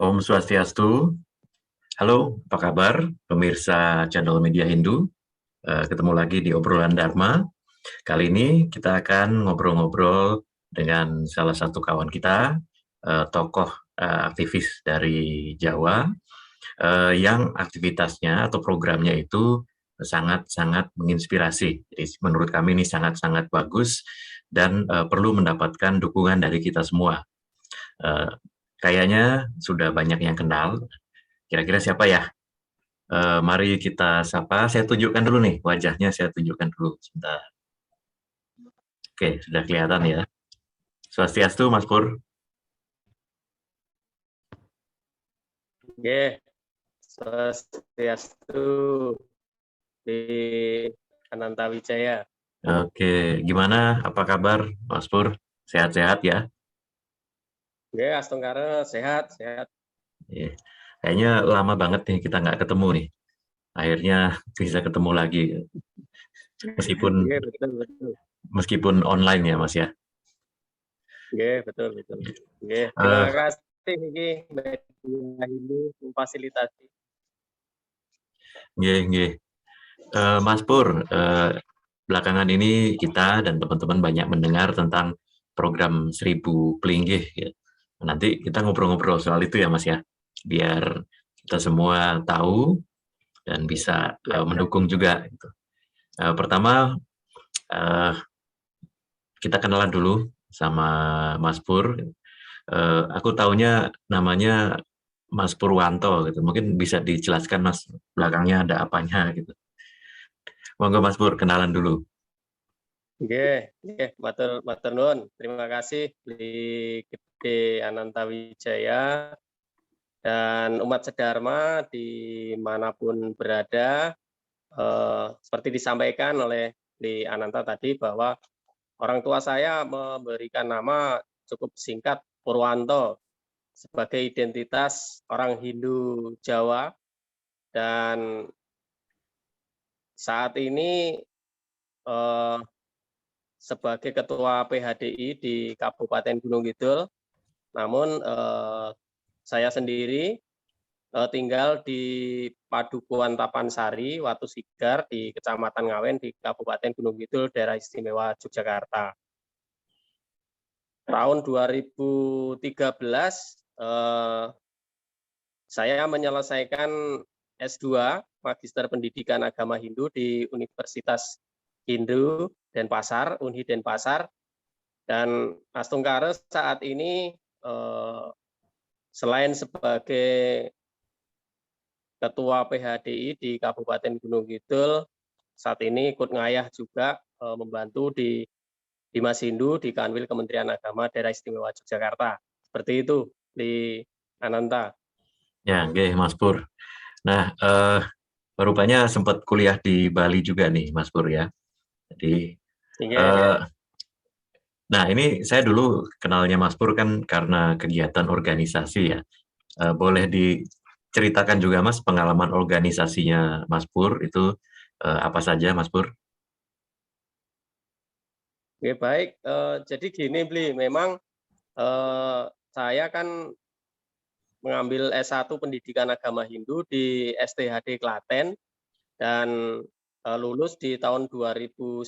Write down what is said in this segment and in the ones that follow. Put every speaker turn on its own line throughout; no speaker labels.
Om Swastiastu. Halo, apa kabar pemirsa channel Media Hindu? Ketemu lagi di obrolan Dharma. Kali ini kita akan ngobrol-ngobrol dengan salah satu kawan kita, tokoh aktivis dari Jawa, yang aktivitasnya atau programnya itu sangat-sangat menginspirasi. Jadi menurut kami ini sangat-sangat bagus dan perlu mendapatkan dukungan dari kita semua. Kayaknya sudah banyak yang kenal. Kira-kira siapa ya? Mari kita sapa. Saya tunjukkan dulu nih wajahnya. Saya tunjukkan dulu sebentar. Oke, sudah kelihatan ya. Swastiastu, Mas Pur.
Nggih, Swastiastu di Ananta Wijaya.
Oke, gimana? Apa kabar, Mas Pur? Sehat-sehat ya?
Nggih, Astungkara sehat.
Iya. Kayaknya lama banget nih kita nggak ketemu nih. Akhirnya bisa ketemu lagi, meskipun
Nggih, betul.
meskipun online ya, Mas ya.
Nggih, betul. Nggih, terima
Eh,
kasih iki Media Hindu memfasilitasi.
nggih, nggih. Mas Pur, belakangan ini kita dan teman-teman banyak mendengar tentang program 1000 Pelinggih. Ya. Nanti kita ngobrol-ngobrol soal itu ya, Mas ya, biar kita semua tahu dan bisa
Ya.
mendukung juga. Gitu. Pertama, uh, kita kenalan dulu sama Mas Pur. Aku taunya namanya Mas Purwanto, gitu. Mungkin bisa dijelaskan, Mas, belakangnya ada apanya gitu. Monggo Mas Pur, kenalan dulu.
Nggih, matur nuwun. Terima kasih di Gede Ananta Wijaya dan umat sedharma dimanapun berada. Seperti disampaikan oleh di Ananta tadi bahwa orang tua saya memberikan nama cukup singkat Purwanto sebagai identitas orang Hindu Jawa, dan saat ini sebagai ketua PHDI di Kabupaten Gunung Kidul. Namun saya sendiri tinggal di Padukuhan Tapansari, Watu Sigar di Kecamatan Ngawen di Kabupaten Gunung Kidul, Daerah Istimewa Yogyakarta. Tahun 2013 saya menyelesaikan S2 Magister Pendidikan Agama Hindu di Universitas Hindu Denpasar, Unhi Denpasar, dan Astungkara saat ini selain sebagai Ketua PHDI di Kabupaten Gunung Kidul, saat ini ikut ngayah juga membantu di Dimas Hindu di Kanwil Kementerian Agama Daerah Istimewa Yogyakarta. Seperti itu di Ananta.
Ya, oke, Mas Pur. Nah, rupanya sempat kuliah di Bali juga nih, Mas Pur ya. Jadi, nah ini saya dulu kenalnya Mas Pur kan karena kegiatan organisasi ya. Boleh diceritakan juga Mas pengalaman organisasinya Mas Pur itu apa saja Mas Pur?
Oke, baik. Jadi gini, Bli, memang saya kan mengambil S1 Pendidikan Agama Hindu di STHD Klaten dan lulus di tahun 2009.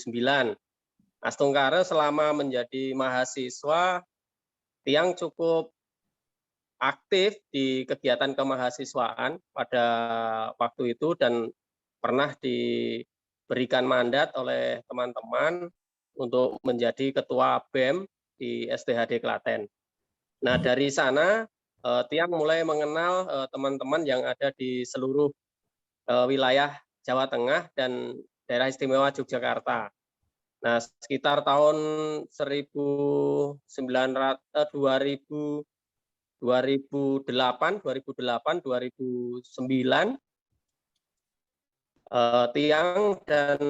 Astungkara selama menjadi mahasiswa, Tiang cukup aktif di kegiatan kemahasiswaan pada waktu itu dan pernah diberikan mandat oleh teman-teman untuk menjadi ketua BEM di STHD Klaten. Nah, dari sana Tiang mulai mengenal teman-teman yang ada di seluruh wilayah Jawa Tengah dan Daerah Istimewa Yogyakarta. Nah, sekitar tahun 2008, 2009, Tiang dan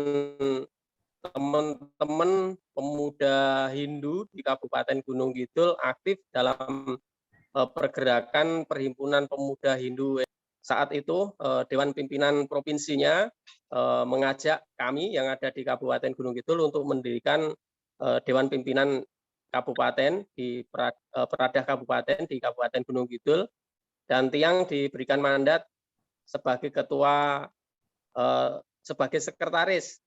teman-teman pemuda Hindu di Kabupaten Gunung Kidul aktif dalam pergerakan Perhimpunan Pemuda Hindu. Saat itu Dewan Pimpinan Provinsinya mengajak kami yang ada di Kabupaten Gunung Kidul untuk mendirikan Dewan Pimpinan Kabupaten di Peradah Kabupaten di Kabupaten Gunung Kidul. dan Tiang diberikan mandat sebagai ketua, sebagai sekretaris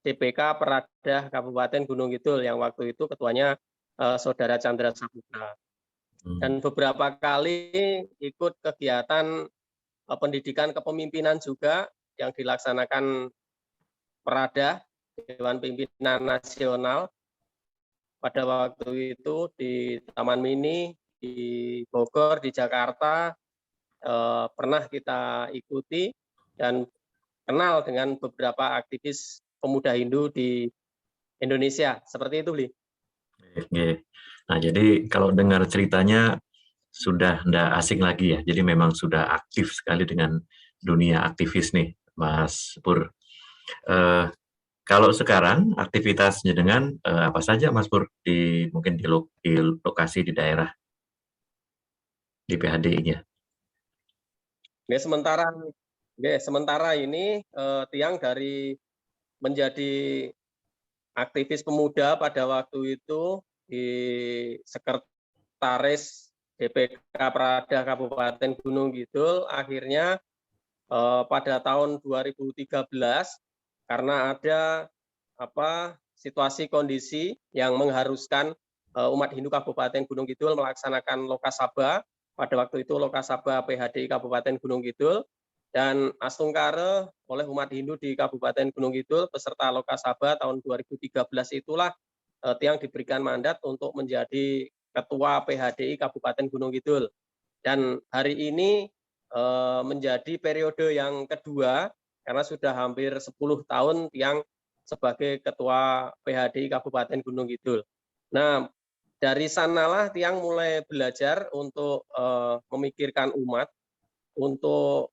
DPK Peradah Kabupaten Gunung Kidul yang waktu itu ketuanya Saudara Chandra Saputra. Dan beberapa kali ikut kegiatan pendidikan kepemimpinan juga yang dilaksanakan Peradah Dewan Pimpinan Nasional pada waktu itu di Taman Mini, di Bogor, di Jakarta, pernah kita ikuti dan kenal dengan beberapa aktivis pemuda Hindu di Indonesia. Seperti itu, Bli.
Nah, jadi kalau dengar ceritanya sudah tidak asing lagi ya, jadi memang sudah aktif sekali dengan dunia aktivis nih, Mas Pur. Kalau sekarang aktivitasnya dengan apa saja, Mas Pur, mungkin di lokasi di daerah di PHDI-nya?
Sementara ini Tiang dari menjadi aktivis pemuda pada waktu itu di sekretaris DPK Peradah Kabupaten Gunung Kidul, akhirnya pada tahun 2013 karena ada situasi kondisi yang mengharuskan umat Hindu Kabupaten Gunung Kidul melaksanakan Lokasabha, pada waktu itu Lokasabha PHDI Kabupaten Gunung Kidul, dan Astungkare oleh umat Hindu di Kabupaten Gunung Kidul beserta Lokasabha tahun 2013 itulah Tiang diberikan mandat untuk menjadi Ketua PHDI Kabupaten Gunung Kidul. Dan hari ini menjadi periode yang kedua karena sudah hampir 10 tahun Tiang sebagai Ketua PHDI Kabupaten Gunung Kidul. Nah, dari sanalah Tiang mulai belajar untuk memikirkan umat, untuk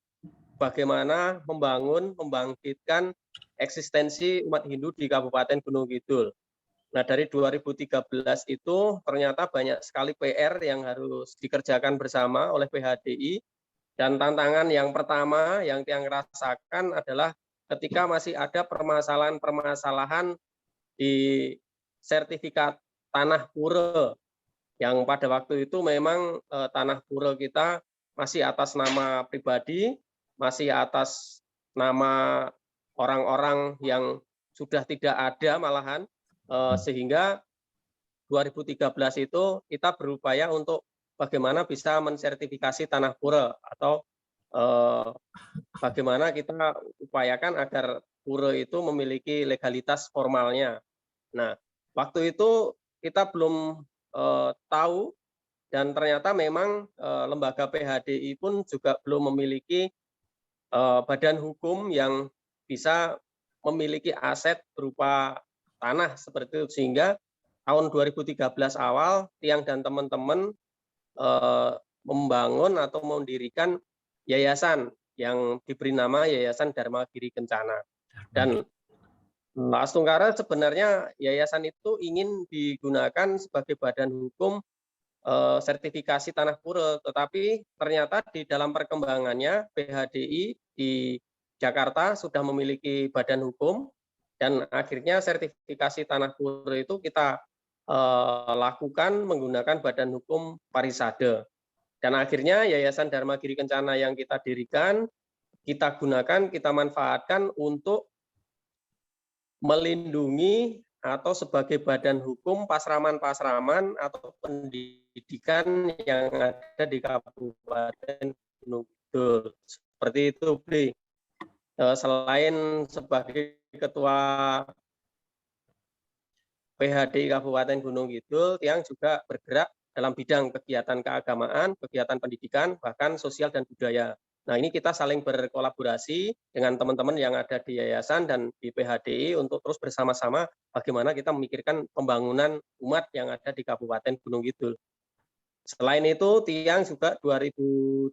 bagaimana membangkitkan eksistensi umat Hindu di Kabupaten Gunung Kidul. Nah, dari 2013 itu ternyata banyak sekali PR yang harus dikerjakan bersama oleh PHDI, dan tantangan yang pertama yang Tiang rasakan adalah ketika masih ada permasalahan-permasalahan di sertifikat tanah pura, yang pada waktu itu memang tanah pura kita masih atas nama pribadi, masih atas nama orang-orang yang sudah tidak ada malahan, sehingga 2013 itu kita berupaya untuk bagaimana bisa mensertifikasi tanah pura atau bagaimana kita upayakan agar pura itu memiliki legalitas formalnya. Nah, waktu itu kita belum tahu, dan ternyata memang lembaga PHDI pun juga belum memiliki badan hukum yang bisa memiliki aset berupa tanah seperti itu, sehingga tahun 2013 awal Tiang dan teman-teman membangun atau mendirikan yayasan yang diberi nama Yayasan Dharma Giri Kencana. Dan Astungkare sebenarnya yayasan itu ingin digunakan sebagai badan hukum sertifikasi tanah pura, tetapi ternyata di dalam perkembangannya PHDI di Jakarta sudah memiliki badan hukum, dan akhirnya sertifikasi tanah pura itu kita lakukan menggunakan badan hukum Parisade. Dan akhirnya Yayasan Dharma Giri Kencana yang kita dirikan, kita gunakan, kita manfaatkan untuk melindungi atau sebagai badan hukum pasraman-pasraman atau pendidikan yang ada di Kabupaten Gunung Kidul. Seperti itu, Bli. Selain sebagai Ketua PHDI Kabupaten Gunung Kidul, Tiang juga bergerak dalam bidang kegiatan keagamaan, kegiatan pendidikan, bahkan sosial dan budaya. Nah, ini kita saling berkolaborasi dengan teman-teman yang ada di yayasan dan di PHDI untuk terus bersama-sama bagaimana kita memikirkan pembangunan umat yang ada di Kabupaten Gunung Kidul. Selain itu, Tiang juga 2013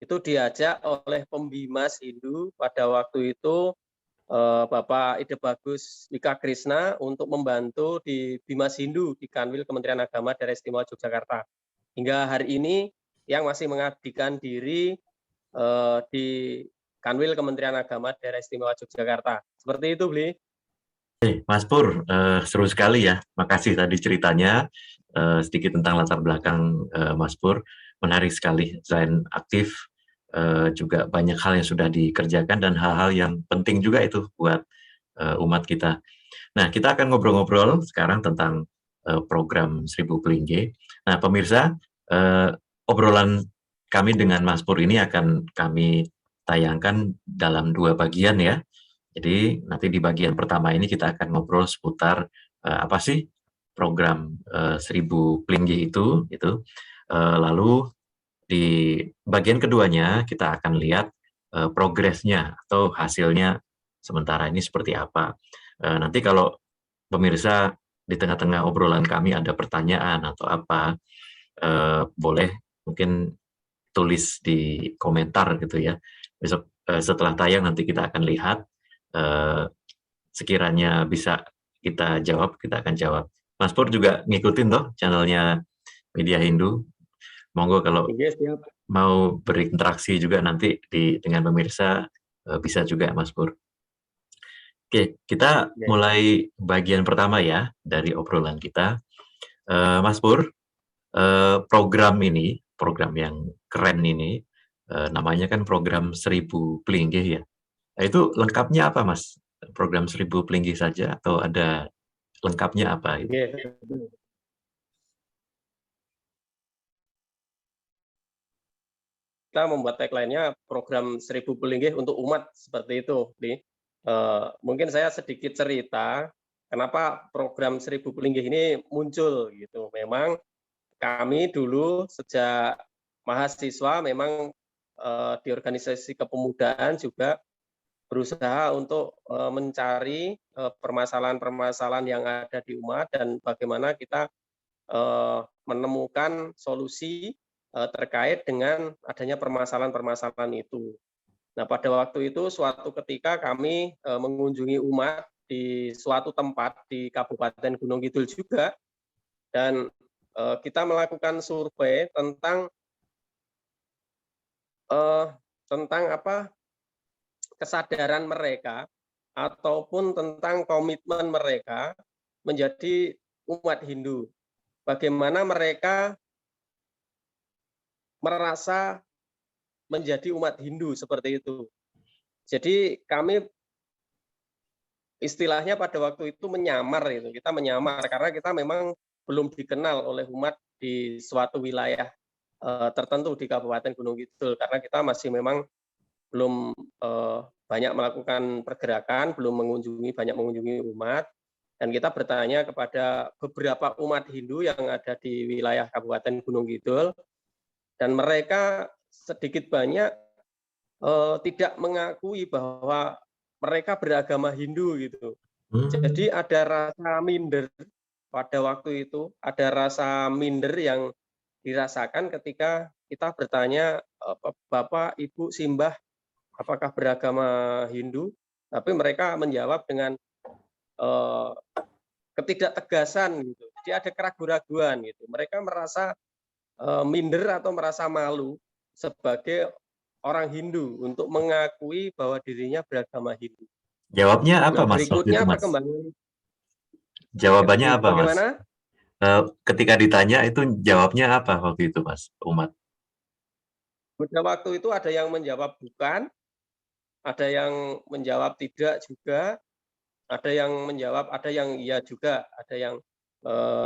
itu diajak oleh Pembimas Hindu pada waktu itu Bapak Ide Bagus Wika Krishna untuk membantu di Bimas Hindu di Kanwil Kementerian Agama Daerah Istimewa Yogyakarta. Hingga hari ini yang masih mengabdikan diri di Kanwil Kementerian Agama Daerah Istimewa Yogyakarta. Seperti itu, Bli.
Mas Pur, seru sekali ya. Makasih tadi ceritanya. sedikit tentang latar belakang Mas Pur. Menarik sekali, selain aktif, juga banyak hal yang sudah dikerjakan dan hal-hal yang penting juga itu buat umat kita. Nah, kita akan ngobrol-ngobrol sekarang tentang program 1000 Pelinggih. Nah, pemirsa, obrolan kami dengan Mas Pur ini akan kami tayangkan dalam 2 bagian ya. Jadi nanti di bagian pertama ini kita akan ngobrol seputar apa sih program 1000 Pelinggih itu, gitu. Lalu di bagian keduanya kita akan lihat progresnya atau hasilnya sementara ini seperti apa. Nanti kalau pemirsa di tengah-tengah obrolan kami ada pertanyaan atau apa, boleh mungkin tulis di komentar gitu ya. Besok setelah tayang nanti kita akan lihat, sekiranya bisa kita jawab, kita akan jawab. Mas Pur juga ngikutin toh channelnya Media Hindu. Monggo kalau
Iya, siap.
mau berinteraksi juga nanti dengan pemirsa, bisa juga Mas Pur. Oke, kita
Oke.
mulai bagian pertama ya dari obrolan kita. Mas Pur, program ini, program yang keren ini, namanya kan program 1000 Pelinggih ya. Nah, itu lengkapnya apa Mas? Program 1000 Pelinggih saja atau ada lengkapnya apa itu?
Iya. Kita membuat tagline-nya program 1000 Pelinggih untuk umat, seperti itu. Mungkin saya sedikit cerita kenapa program 1000 Pelinggih ini muncul gitu. Memang kami dulu sejak mahasiswa memang di organisasi kepemudaan juga berusaha untuk mencari permasalahan-permasalahan yang ada di umat dan bagaimana kita menemukan solusi terkait dengan adanya permasalahan-permasalahan itu. Nah, pada waktu itu suatu ketika kami mengunjungi umat di suatu tempat di Kabupaten Gunung Kidul juga, dan kita melakukan survei tentang kesadaran mereka ataupun tentang komitmen mereka menjadi umat Hindu. Bagaimana mereka merasa menjadi umat Hindu seperti itu. Jadi kami istilahnya pada waktu itu menyamar itu. Kita menyamar karena kita memang belum dikenal oleh umat di suatu wilayah tertentu di Kabupaten Gunung Kidul karena kita masih memang belum banyak melakukan pergerakan, belum banyak mengunjungi umat, dan kita bertanya kepada beberapa umat Hindu yang ada di wilayah Kabupaten Gunung Kidul, dan mereka sedikit banyak tidak mengakui bahwa mereka beragama Hindu gitu. Jadi ada rasa minder pada waktu itu, ada rasa minder yang dirasakan ketika kita bertanya, Bapak, Ibu, Simbah, apakah beragama Hindu? Tapi mereka menjawab dengan ketidaktegasan gitu. Jadi ada keraguan-raguan gitu. Mereka merasa minder atau merasa malu sebagai orang Hindu untuk mengakui bahwa dirinya beragama Hindu.
Jawabnya apa
Nah,
Mas waktu itu
berikutnya
Mas?
perkembangan
Jawabannya apa Mas?
bagaimana?
Ketika ditanya itu jawabnya apa waktu itu Mas, umat?
Pada waktu itu ada yang menjawab bukan, ada yang menjawab tidak juga, ada yang menjawab, ada yang iya juga, ada yang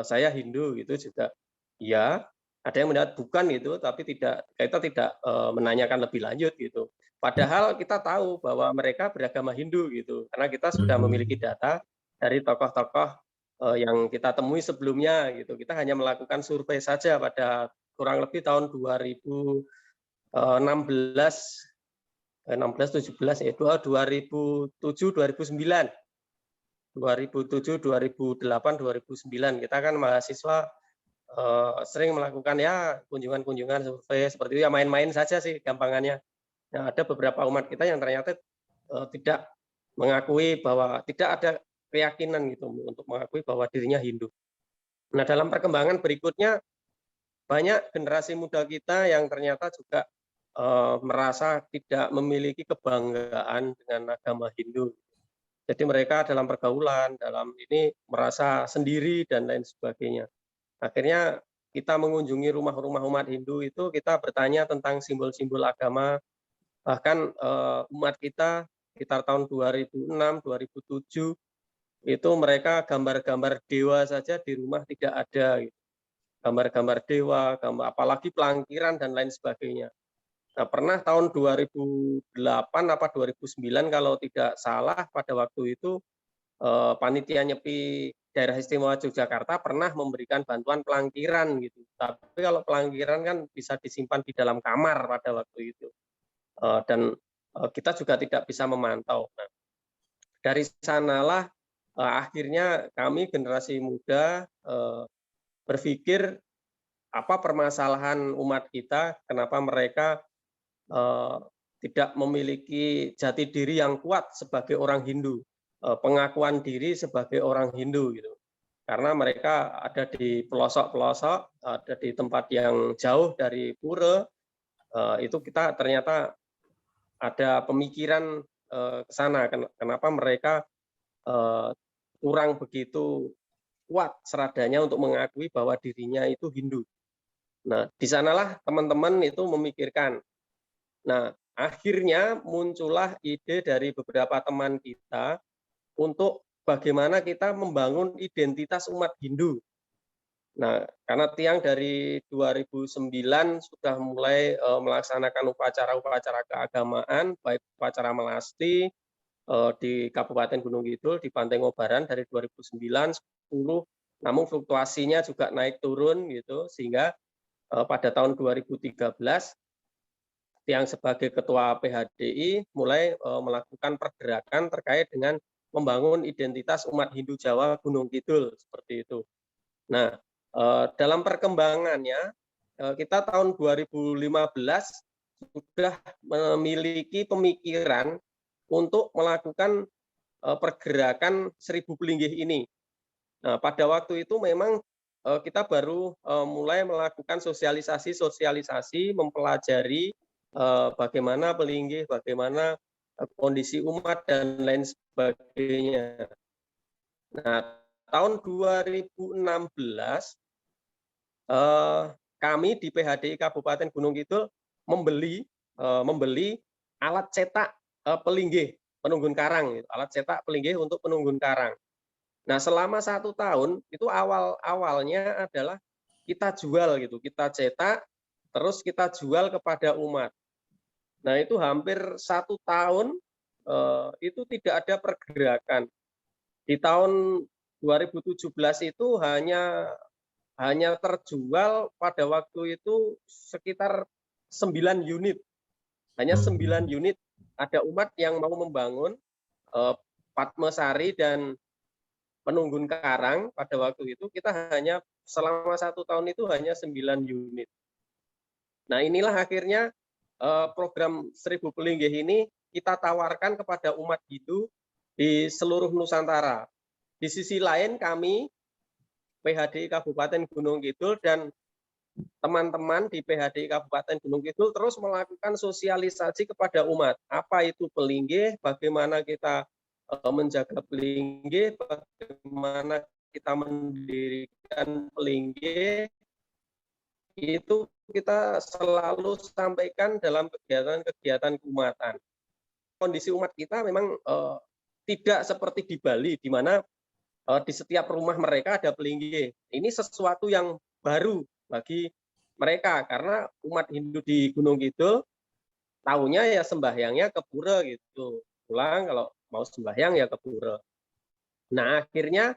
saya Hindu gitu juga iya, ada yang menjawab bukan gitu, tapi kita tidak menanyakan lebih lanjut gitu. Padahal kita tahu bahwa mereka beragama Hindu gitu, karena kita sudah memiliki data dari tokoh-tokoh yang kita temui sebelumnya gitu. Kita hanya melakukan survei saja pada kurang lebih tahun 2016, 17 ya, 2007, 2009. 2007, 2008, 2009 kita kan mahasiswa sering melakukan ya kunjungan-kunjungan survei seperti itu ya, main-main saja sih gampangannya. Nah, ada beberapa umat kita yang ternyata tidak mengakui bahwa tidak ada keyakinan gitu untuk mengakui bahwa dirinya Hindu. Nah, dalam perkembangan berikutnya banyak generasi muda kita yang ternyata juga merasa tidak memiliki kebanggaan dengan agama Hindu. Jadi mereka dalam pergaulan, dalam ini merasa sendiri dan lain sebagainya. Akhirnya kita mengunjungi rumah-rumah umat Hindu itu, kita bertanya tentang simbol-simbol agama, bahkan umat kita sekitar tahun 2006, 2007 itu mereka gambar-gambar dewa saja di rumah tidak ada, gitu. Gambar-gambar dewa, gambar apalagi pelangkiran dan lain sebagainya. Nah, pernah tahun 2008 apa 2009 kalau tidak salah pada waktu itu panitia Nyepi Daerah Istimewa Yogyakarta pernah memberikan bantuan pelangkiran gitu. Tapi kalau pelangkiran kan bisa disimpan di dalam kamar pada waktu itu. Dan kita juga tidak bisa memantau. Nah, dari sanalah akhirnya kami generasi muda berpikir apa permasalahan umat kita, kenapa mereka tidak memiliki jati diri yang kuat sebagai orang Hindu, pengakuan diri sebagai orang Hindu gitu. Karena mereka ada di pelosok-pelosok, ada di tempat yang jauh dari pura, itu kita ternyata ada pemikiran ke sana, kenapa mereka kurang begitu kuat seradanya untuk mengakui bahwa dirinya itu Hindu. Nah, di sanalah teman-teman itu memikirkan. Nah, akhirnya muncullah ide dari beberapa teman kita untuk bagaimana kita membangun identitas umat Hindu. Nah, karena Tiang dari 2009 sudah mulai melaksanakan upacara-upacara keagamaan, baik upacara melasti di Kabupaten Gunung Kidul, di Pantai Ngobaran dari 2009, 10, namun fluktuasinya juga naik turun gitu, sehingga pada tahun 2013 Tiang sebagai ketua PHDI mulai melakukan pergerakan terkait dengan membangun identitas umat Hindu Jawa Gunung Kidul seperti itu. Nah, dalam perkembangannya kita tahun 2015 sudah memiliki pemikiran untuk melakukan pergerakan 1000 pelinggih ini. Nah, pada waktu itu memang kita baru mulai melakukan sosialisasi, mempelajari bagaimana pelinggih, bagaimana kondisi umat dan lain sebagainya. Nah, tahun 2016 kami di PHDI Kabupaten Gunung Kidul membeli alat cetak pelinggih penunggun karang, alat cetak pelinggih untuk penunggun karang. Nah, selama 1 tahun itu awalnya adalah kita jual gitu, kita cetak, terus kita jual kepada umat. Nah, itu hampir 1 tahun itu tidak ada pergerakan. Di tahun 2017 itu hanya terjual pada waktu itu sekitar 9 unit. Hanya 9 unit. Ada umat yang mau membangun Padmasari dan penunggun karang pada waktu itu, kita hanya selama 1 tahun itu hanya 9 unit. Nah, inilah akhirnya program 1000 pelinggih ini kita tawarkan kepada umat Hindu di seluruh Nusantara. Di sisi lain kami PHDI Kabupaten Gunung Kidul dan teman-teman di PHDI Kabupaten Gunung Kidul terus melakukan sosialisasi kepada umat. Apa itu pelinggih, bagaimana kita menjaga pelinggih, bagaimana kita mendirikan pelinggih, itu kita selalu sampaikan dalam kegiatan-kegiatan keumatan. Kondisi umat kita memang tidak seperti di Bali, di mana di setiap rumah mereka ada pelinggih. Ini sesuatu yang baru bagi mereka, karena umat Hindu di Gunung Kidul tahunya ya sembahyangnya ke pura gitu. Pulang kalau mau sembahyang ya ke pura. Nah, akhirnya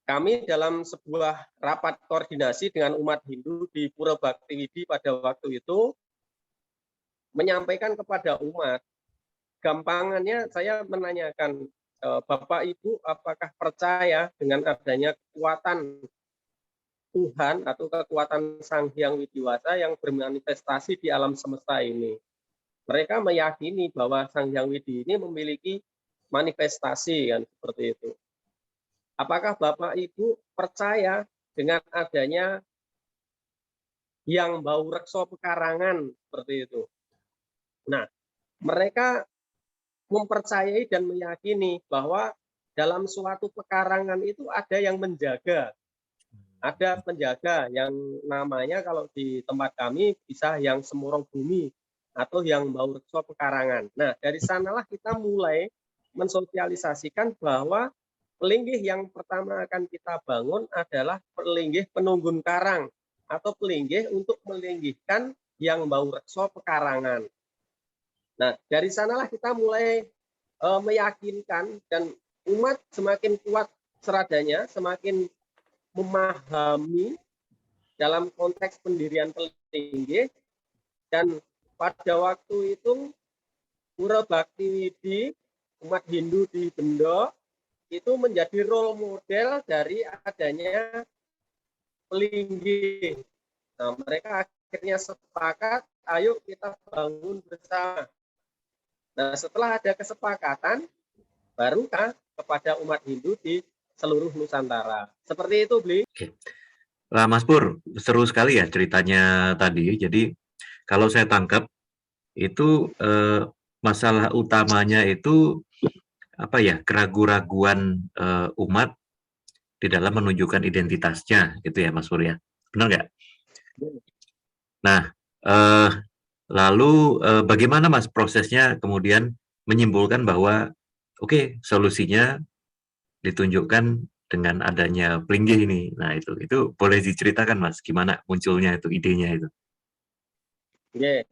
kami dalam sebuah rapat koordinasi dengan umat Hindu di Pura Bhaktiwidi pada waktu itu menyampaikan kepada umat, gampangannya saya menanyakan, Bapak Ibu apakah percaya dengan adanya kekuatan Tuhan atau kekuatan Sang Hyang Widiwasa yang bermanifestasi di alam semesta ini? Mereka meyakini bahwa Sang Hyang Widi ini memiliki manifestasi kan seperti itu. Apakah Bapak Ibu percaya dengan adanya yang bau rekso pekarangan seperti itu? Nah, mereka mempercayai dan meyakini bahwa dalam suatu pekarangan itu ada yang menjaga, ada penjaga yang namanya kalau di tempat kami bisa yang Semoro Bumi atau yang Mbau Rekso Pekarangan. Nah, dari sanalah kita mulai mensosialisasikan bahwa pelinggih yang pertama akan kita bangun adalah pelinggih penunggun karang atau pelinggih untuk melinggihkan yang Mbau Rekso Pekarangan. Nah, dari sanalah kita mulai meyakinkan dan umat semakin kuat seradanya, semakin memahami dalam konteks pendirian pelinggih, dan pada waktu itu Pura Bakti Widi umat Hindu di Bendo itu menjadi role model dari adanya pelinggih. Nah, mereka akhirnya sepakat, ayo kita bangun bersama. Nah, setelah ada kesepakatan, barukah kepada umat Hindu di seluruh Nusantara. Seperti itu, Bli.
Nah, Mas Pur, seru sekali ya ceritanya tadi. Jadi, kalau saya tangkap, itu masalah utamanya itu apa ya, keraguan-raguan umat di dalam menunjukkan identitasnya, gitu ya, Mas Pur ya. Benar nggak? Nah, lalu bagaimana Mas prosesnya kemudian menyimpulkan bahwa oke, solusinya ditunjukkan dengan adanya pelinggih ini. Nah, itu boleh diceritakan Mas, gimana munculnya itu idenya itu?
Yeah.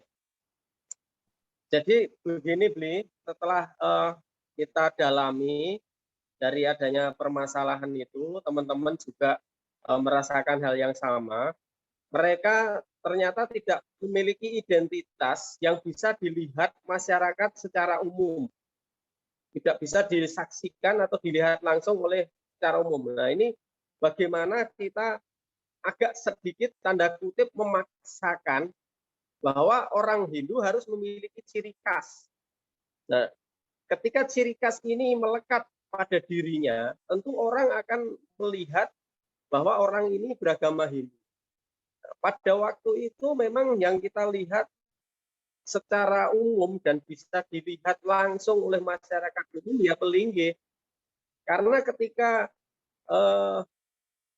Jadi begini, Bli, setelah kita dalami dari adanya permasalahan itu, teman-teman juga merasakan hal yang sama. Mereka ternyata tidak memiliki identitas yang bisa dilihat masyarakat secara umum. Tidak bisa disaksikan atau dilihat langsung oleh secara umum. Nah, ini bagaimana kita agak sedikit tanda kutip memaksakan bahwa orang Hindu harus memiliki ciri khas. Nah, ketika ciri khas ini melekat pada dirinya, tentu orang akan melihat bahwa orang ini beragama Hindu. Pada waktu itu memang yang kita lihat secara umum dan bisa dilihat langsung oleh masyarakat umum ya pelinggih. Karena ketika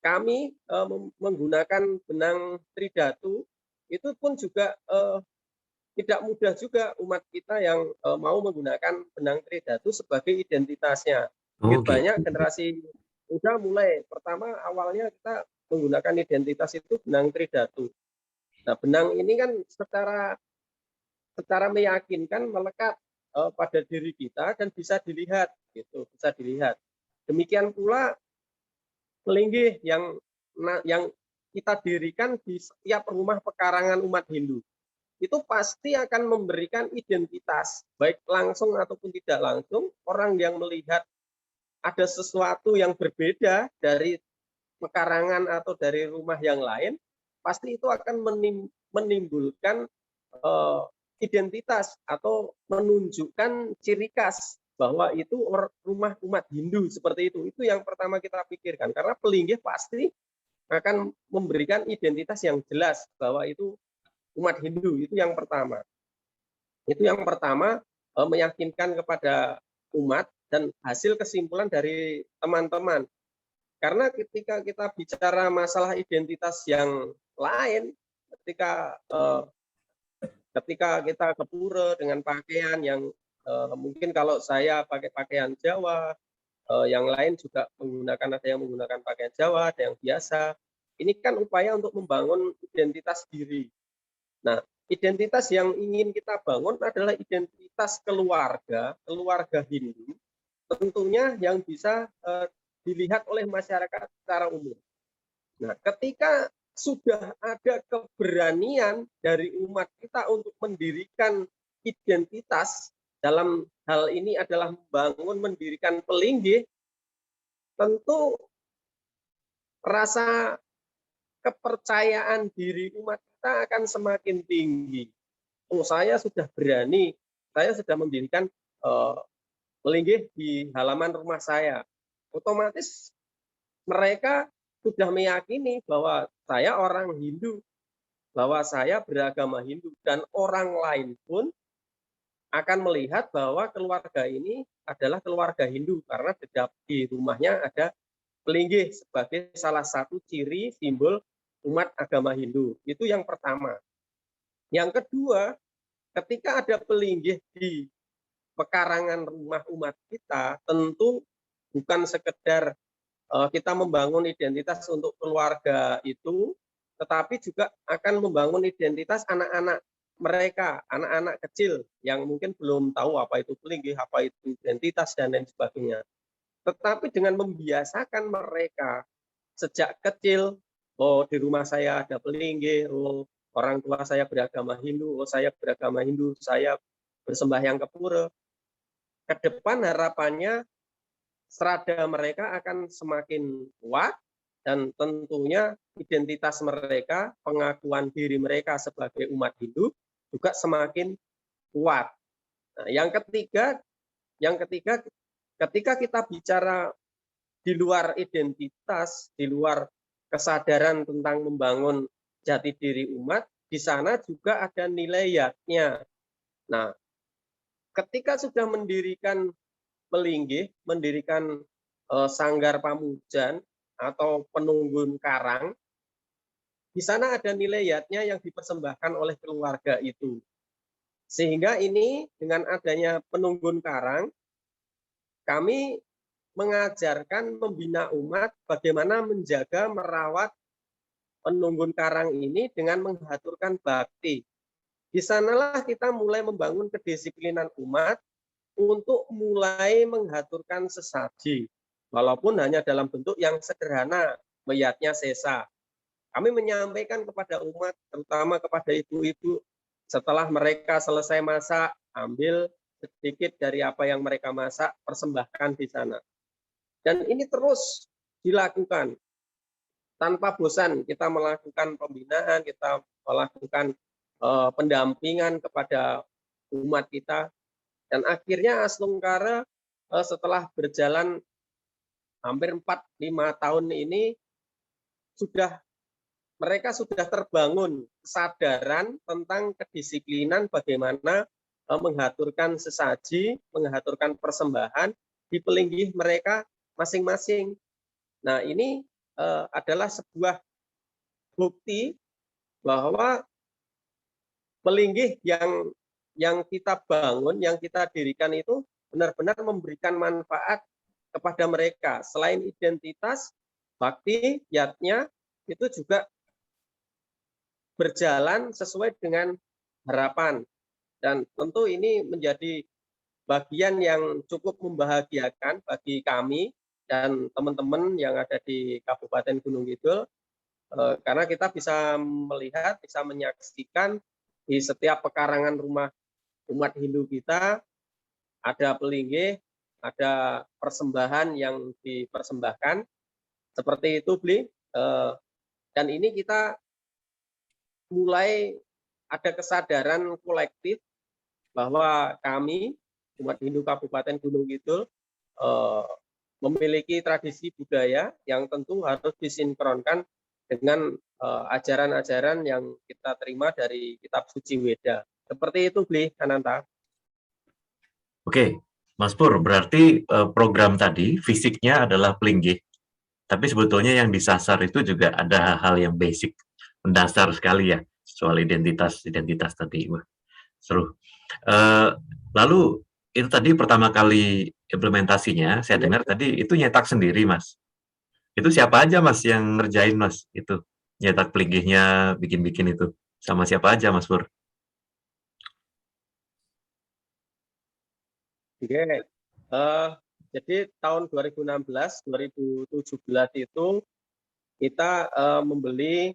kami menggunakan benang tridatu, itu pun juga tidak mudah juga umat kita yang mau menggunakan benang tridatu sebagai identitasnya.
Oh,
Begitu banyak
gitu.
generasi muda mulai. Pertama awalnya kita menggunakan identitas itu benang tridatu. Nah, benang ini kan secara meyakinkan melekat pada diri kita dan bisa dilihat, gitu, bisa dilihat. Demikian pula pelinggih yang kita dirikan di setiap rumah pekarangan umat Hindu. Itu pasti akan memberikan identitas, baik langsung ataupun tidak langsung. Orang yang melihat ada sesuatu yang berbeda dari pekarangan atau dari rumah yang lain, pasti itu akan menimbulkan identitas atau menunjukkan ciri khas bahwa itu rumah umat Hindu seperti itu. Itu yang pertama kita pikirkan, karena pelinggih pasti akan memberikan identitas yang jelas bahwa itu umat Hindu. Itu yang pertama. Itu yang pertama, meyakinkan kepada umat dan hasil kesimpulan dari teman-teman. Karena ketika kita bicara masalah identitas yang lain, ketika kita ke pura dengan pakaian yang mungkin kalau saya pakai pakaian Jawa, yang lain juga menggunakan, ada yang menggunakan pakaian Jawa, ada yang biasa. Ini kan upaya untuk membangun identitas diri. Nah, identitas yang ingin kita bangun adalah identitas keluarga Hindu, tentunya yang bisa dilihat oleh masyarakat secara umum. Nah, ketika sudah ada keberanian dari umat kita untuk mendirikan identitas, dalam hal ini adalah mendirikan pelinggih, tentu rasa kepercayaan diri umat kita akan semakin tinggi. Oh, saya sudah berani, saya sudah mendirikan pelinggih di halaman rumah saya. Otomatis mereka sudah meyakini bahwa saya orang Hindu, bahwa saya beragama Hindu, dan orang lain pun akan melihat bahwa keluarga ini adalah keluarga Hindu karena di rumahnya ada pelinggih sebagai salah satu ciri simbol umat agama Hindu. Itu yang pertama. Yang kedua, ketika ada pelinggih di pekarangan rumah umat kita, tentu bukan sekedar kita membangun identitas untuk keluarga itu, tetapi juga akan membangun identitas anak-anak mereka, anak-anak kecil yang mungkin belum tahu apa itu pelinggih, apa itu identitas, dan lain sebagainya. Tetapi dengan membiasakan mereka sejak kecil, oh di rumah saya ada pelinggih, oh orang tua saya beragama Hindu, oh saya beragama Hindu, saya bersembahyang ke pura. Ke depan harapannya serada mereka akan semakin kuat dan tentunya identitas mereka, pengakuan diri mereka sebagai umat Hindu juga semakin kuat. Nah, yang ketiga, ketika kita bicara di luar identitas, di luar kesadaran tentang membangun jati diri umat, di sana juga ada nilainya. Nah, ketika sudah mendirikan pelinggih, mendirikan sanggar pamujan atau penunggun karang, di sana ada nilainya yang dipersembahkan oleh keluarga itu. Sehingga ini dengan adanya penunggun karang, kami mengajarkan membina umat bagaimana menjaga, merawat penunggun karang ini dengan mengaturkan bakti. Di sanalah kita mulai membangun kedisiplinan umat untuk mulai mengaturkan sesaji, walaupun hanya dalam bentuk yang sederhana, meyatnya sesa. Kami menyampaikan kepada umat, terutama kepada ibu-ibu, setelah mereka selesai masak, ambil sedikit dari apa yang mereka masak, persembahkan di sana. Dan ini terus dilakukan tanpa bosan. Kita melakukan pembinaan, kita melakukan pendampingan kepada umat kita. Dan akhirnya Aslungkara setelah berjalan hampir 4-5 tahun ini mereka sudah terbangun kesadaran tentang kedisiplinan bagaimana mengaturkan sesaji, mengaturkan persembahan di pelinggih mereka masing-masing. Nah, ini adalah sebuah bukti bahwa pelinggih yang kita bangun, yang kita dirikan itu benar-benar memberikan manfaat kepada mereka. Selain identitas, bakti, yatnya itu juga berjalan sesuai dengan harapan. Dan tentu ini menjadi bagian yang cukup membahagiakan bagi kami dan teman-teman yang ada di Kabupaten Gunung Kidul, karena kita bisa melihat, bisa menyaksikan di setiap pekarangan rumah umat Hindu kita ada pelinggih, ada persembahan yang dipersembahkan, seperti itu, Bli. Dan ini kita mulai ada kesadaran kolektif bahwa kami umat Hindu Kabupaten Gunung Kidul memiliki tradisi budaya yang tentu harus disinkronkan dengan ajaran-ajaran yang kita terima dari kitab suci Weda. Seperti itu, Bli, Ananta.
Oke, Mas Pur, berarti program tadi fisiknya adalah pelinggih, tapi sebetulnya yang disasar itu juga ada hal-hal yang basic, mendasar sekali ya, soal identitas tadi. Wah, seru. Lalu itu tadi pertama kali implementasinya, saya dengar tadi itu nyetak sendiri, Mas. Itu siapa aja, Mas, yang ngerjain, Mas? Itu nyetak pelinggihnya, bikin-bikin itu. Sama siapa aja, Mas Pur?
Oke. Jadi tahun 2016-2017 itu kita membeli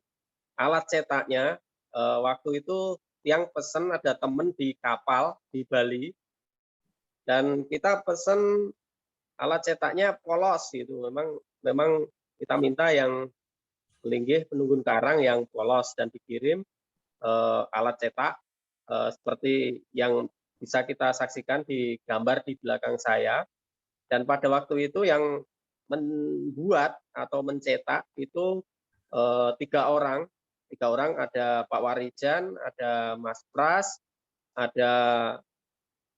alat cetaknya. Waktu itu yang pesen ada temen di kapal di Bali, dan kita pesen alat cetaknya polos gitu. Memang kita minta yang pelinggih penunggun karang yang polos, dan dikirim alat cetak seperti yang bisa kita saksikan di gambar di belakang saya. Dan pada waktu itu yang membuat atau mencetak itu 3 orang. 3 orang, ada Pak Warijan, ada Mas Pras, ada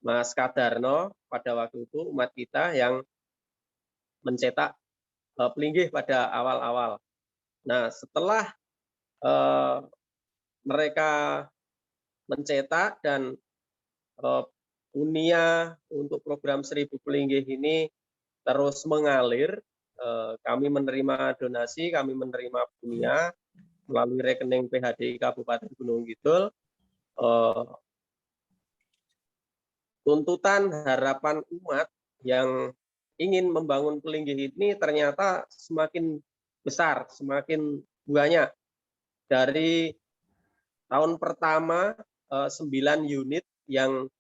Mas Kadarno pada waktu itu umat kita yang mencetak pelinggih pada awal-awal. Nah, setelah mereka mencetak dan Unia untuk program 1000 pelinggih ini terus mengalir, kami menerima donasi, kami menerima Unia melalui rekening PHDI Kabupaten Gunung Kidul. Tuntutan harapan umat yang ingin membangun pelinggih ini ternyata semakin besar, semakin banyak. Dari tahun pertama 9 unit yang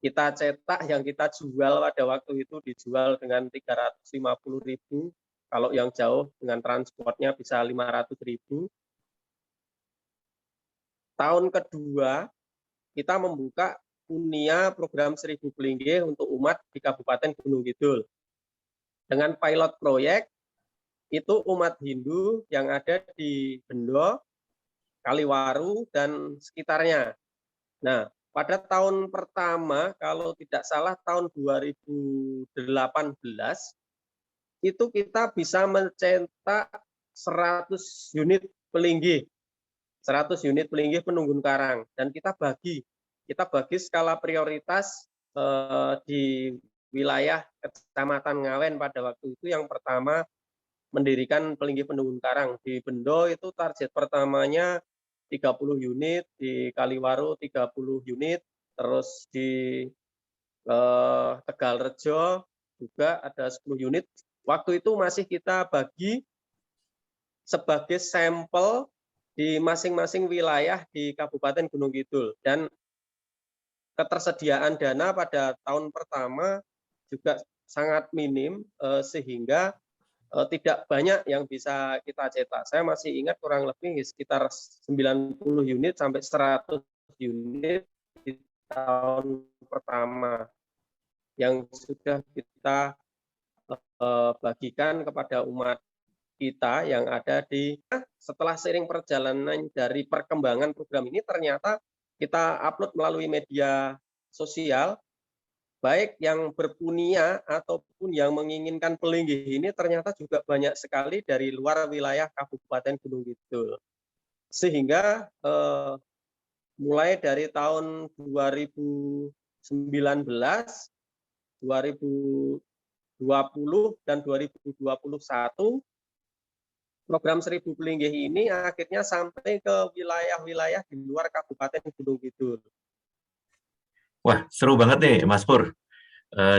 kita cetak, yang kita jual pada waktu itu dijual dengan 350.000, kalau yang jauh dengan transportnya bisa 500.000. Tahun kedua kita membuka Unia program 1000 pelinggih untuk umat di Kabupaten Gunung Kidul. Dengan pilot proyek itu umat Hindu yang ada di Bendo, Kaliwaru, dan sekitarnya. Nah, pada tahun pertama, kalau tidak salah tahun 2018, itu kita bisa mencetak 100 unit pelinggih. 100 unit pelinggih penunggun karang. Dan kita bagi skala prioritas di wilayah Kecamatan Ngawen pada waktu itu. Yang pertama mendirikan pelinggih penunggun karang. Di Bendo itu target pertamanya 30 unit, di Kaliwaru 30 unit, terus di Tegalrejo juga ada 10 unit. Waktu itu masih kita bagi sebagai sampel di masing-masing wilayah di Kabupaten Gunung Kidul. Dan ketersediaan dana pada tahun pertama juga sangat minim, sehingga tidak banyak yang bisa kita cetak. Saya masih ingat kurang lebih sekitar 90 unit sampai 100 unit di tahun pertama yang sudah kita bagikan kepada umat kita yang ada di. Setelah seiring perjalanan dari perkembangan program ini, ternyata kita upload melalui media sosial, baik yang berpunia ataupun yang menginginkan pelinggih ini ternyata juga banyak sekali dari luar wilayah Kabupaten Gunung Kidul. Sehingga mulai dari tahun 2019, 2020, dan 2021, program 1000 pelinggih ini akhirnya sampai ke wilayah-wilayah di luar Kabupaten Gunung Kidul.
Wah, seru banget nih Mas Pur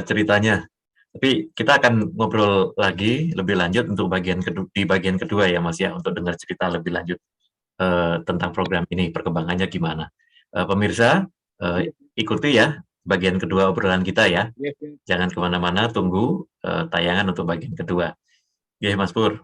ceritanya. Tapi kita akan ngobrol lagi lebih lanjut untuk di bagian kedua ya Mas ya, untuk dengar cerita lebih lanjut tentang program ini, perkembangannya gimana. Pemirsa, ikuti ya bagian kedua obrolan kita ya. Jangan kemana-mana, tunggu tayangan untuk bagian kedua. Oke Mas Pur.